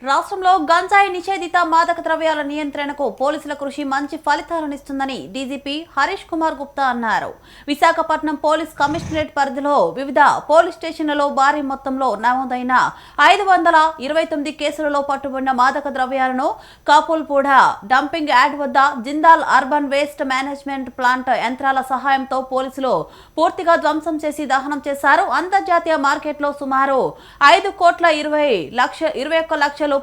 రాష్ట్రంలో గంజాయి నిషేధిత మాదక ద్రవ్యాల నియంత్రణకు పోలీసుల కృషి మంచి ఫలితాలనిస్తుందని డీజీపీ హరీష్ కుమార్ గుప్తా అన్నారు. విశాఖపట్నం పోలీస్ కమిషనరేట్ పరిధిలో వివిధ పోలీస్ స్టేషన్లలో భారీ మొత్తంలో నమోదైన 529 కేసులలో పట్టుబడిన మాదక ద్రవ్యాలను కాపుల్పూడ డంపింగ్ యార్డ్ వద్ద Jindal urban waste management plant యంత్రాల సహాయంతో పోలీసులు పూర్తిగా ధ్వంసం చేసి దహనం చేశారు. అంతర్జాతీయ మార్కెట్లో సుమారు 5,21,12,425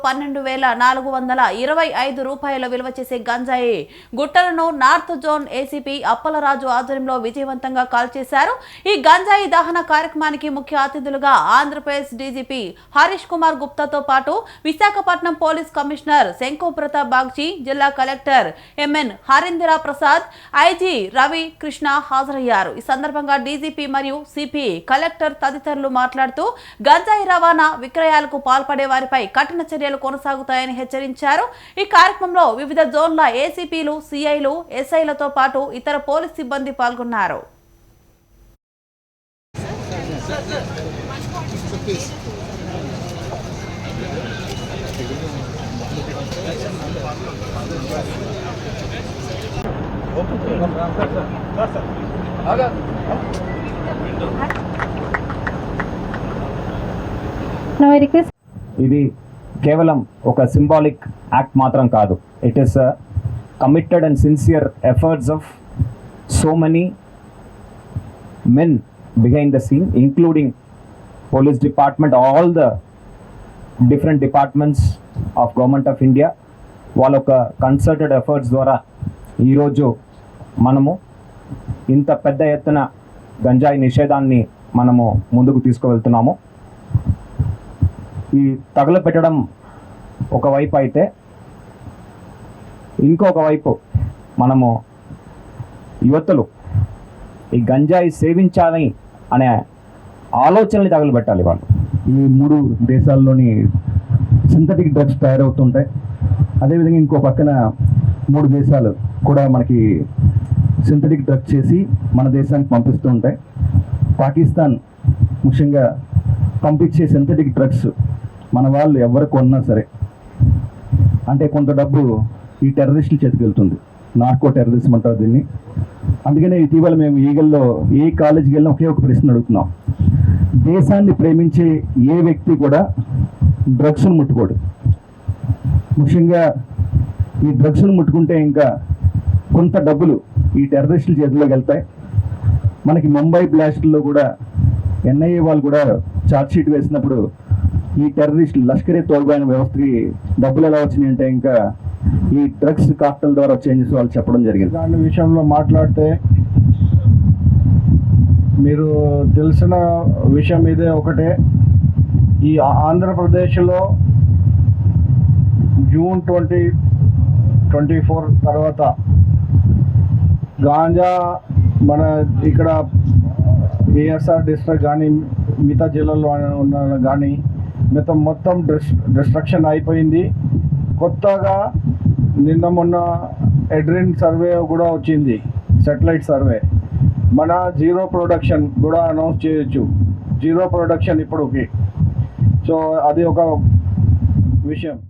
రూపాయల విలువ చేసే గంజాయి గుట్టలను నార్త్ జోన్ ఏసీపీ అప్పలరాజు ఆధ్వర్యంలో విజయవంతంగా కాల్చేశారు. ఈ గంజాయి దహన కార్యక్రమానికి ముఖ్య అతిథులుగా ఆంధ్రప్రదేశ్ డీజీపీ హరీష్ కుమార్ గుప్తాతో పాటు విశాఖపట్నం పోలీస్ కమిషనర్ శంకు ప్రతాప్ బాగ్చి, జిల్లా collector MN Harindra Prasad, IG Ravi Krishna హాజరయ్యారు. ఈ సందర్భంగా డీజీపీ మరియు సిపి, కలెక్టర్ తదితరులు మాట్లాడుతూ గంజాయి రవాణా విక్రయాలకు పాల్పడే వారిపై కఠిన చర్యలు కొనసాగుతాయని హెచ్చరించారు. ఈ కార్యక్రమంలో వివిధ జోన్ల ఏసీపీలు, సిఐలు, ఎస్ఐలతో పాటు ఇతర పోలీస్ సిబ్బంది పాల్గొన్నారు. ఇది కేవలం ఒక సింబాలిక్ యాక్ట్ మాత్రం కాదు. It is committed and sincere efforts of so many men behind the scene, including police department, all the different departments of government of India. వాళ్ళ ఒక కన్సర్టెడ్ ఎఫర్ట్స్ ద్వారా ఈరోజు మనము ఇంత పెద్ద ఎత్తున గంజాయి నిషేధాన్ని మనము ముందుకు తీసుకువెళ్తున్నాము. ఈ తగలపెట్టడం ఒకవైపు అయితే, ఇంకొక వైపు మనము యువతలు ఈ గంజాయి సేవించాలి అనే ఆలోచనని తగలబెట్టాలి. వాళ్ళు ఈ 3 దేశాల్లోని సింథటిక్ డ్రగ్స్ తయారవుతుంటాయి. అదేవిధంగా ఇంకో పక్కన 3 దేశాలు కూడా మనకి సింథటిక్ డ్రగ్స్ చేసి మన దేశానికి పంపిస్తూ ఉంటాయి. పాకిస్తాన్ ముఖ్యంగా పంపించే సింథటిక్ డ్రగ్స్ మన వాళ్ళు ఎవరు కొన్నా సరే, అంటే కొంత డబ్బు ఈ టెర్రరిస్టుల చేతికి వెళ్తుంది. నార్కో టెర్రరిజం అంటారు దీన్ని. అందుకనే ఇటీవల మేము ఈగల్లో ఏ కాలేజీకి వెళ్ళినా ఒకే ఒక ప్రశ్న అడుగుతున్నాం. దేశాన్ని ప్రేమించే ఏ వ్యక్తి కూడా డ్రగ్స్ను ముట్టుకోడు. ముఖ్యంగా ఈ డ్రగ్స్ను ముట్టుకుంటే ఇంకా కొంత డబ్బులు ఈ టెర్రరిస్టుల చేతిలోకి వెళ్తాయి. మనకి ముంబై బ్లాస్ట్లో కూడా ఎన్ఐఏ వాళ్ళు కూడా ఛార్జ్షీట్ వేసినప్పుడు ఈ టెర్రరిస్ట్ లష్కరే తోల్బాయిన వ్యవస్థకి డబ్బులు ఎలా వచ్చినాయి అంటే ఇంకా ఈ డ్రగ్స్ కార్టెల్ ద్వారా చేంజెస్ వాళ్ళు చెప్పడం జరిగింది. దాని విషయంలో మాట్లాడితే మీరు తెలిసిన విషయం ఇదే ఒకటే. ఈ ఆంధ్రప్రదేశ్లో జూన్ 2024 తర్వాత గాంజా మన ఇక్కడ ఏఎస్ఆర్ డిస్ట్రిక్ట్ కానీ మిగతా జిల్లాలో ఉన్న కానీ మొత్తం డిస్ట్రక్షన్ అయిపోయింది. కొత్తగా నిన్న మొన్న ఎడ్రిన్ సర్వే కూడా వచ్చింది, సాటిలైట్ సర్వే. మన జీరో ప్రొడక్షన్ కూడా అనౌన్స్ చేయొచ్చు. జీరో ప్రొడక్షన్ ఇప్పటికి. సో అది ఒక విషయం.